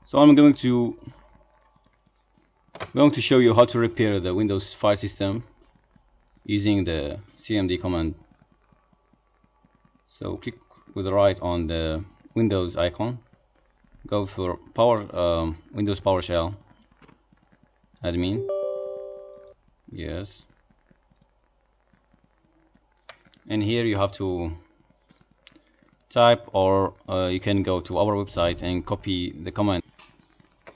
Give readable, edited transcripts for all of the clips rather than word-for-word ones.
So I'm going to show you how to repair the Windows file system using the CMD command. So click with the right on the Windows icon, go for Windows PowerShell admin. Yes, and here you have to type, or you can go to our website and copy the command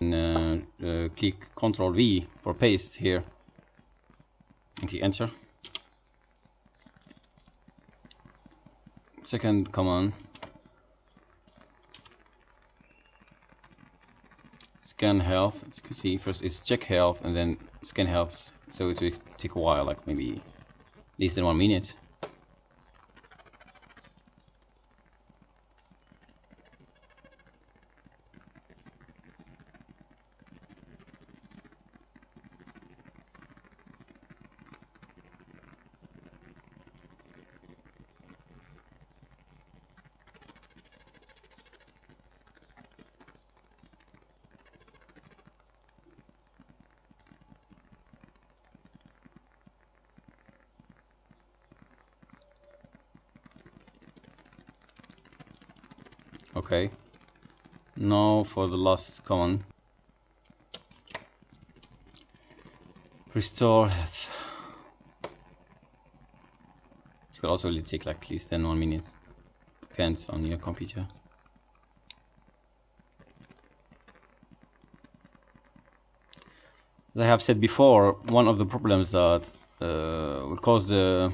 and click Ctrl V for paste here and click enter. Second command, scan health. As you can see, first it's check health and then scan health, so it will take a while, like maybe less than 1 minute. Okay, now for the last command, restore health. It will also really take like less than 1 minute, depends on your computer. As I have said before, one of the problems that will cause the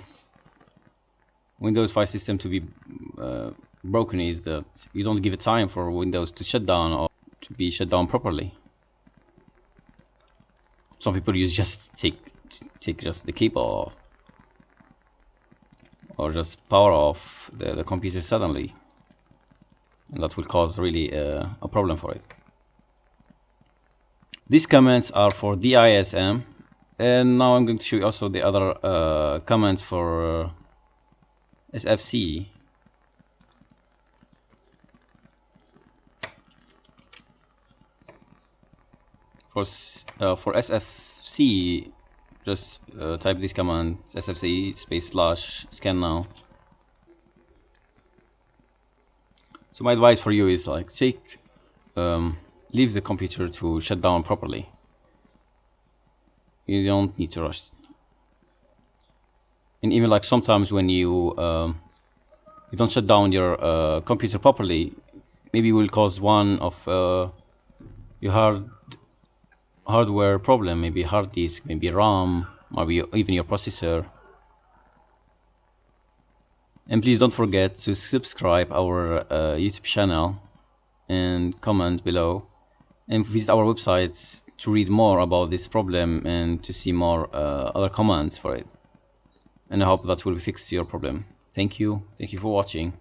Windows file system to be broken is that you don't give it time for Windows to shut down or to be shut down properly. Some people just take just the keyboard or just power off the computer suddenly, and that will cause really a problem for it. These commands are for DISM, and now I'm going to show you also the other commands for SFC. For SFC, just type this command, SFC / scan now. So my advice for you is like leave the computer to shut down properly. You don't need to rush. And even like sometimes when you don't shut down your computer properly, maybe it will cause one of your hardware problem, maybe hard disk, maybe RAM, maybe even your processor. And please don't forget to subscribe our YouTube channel and comment below, and visit our website to read more about this problem and to see more other commands for it. And I hope that will fix your problem. Thank you for watching.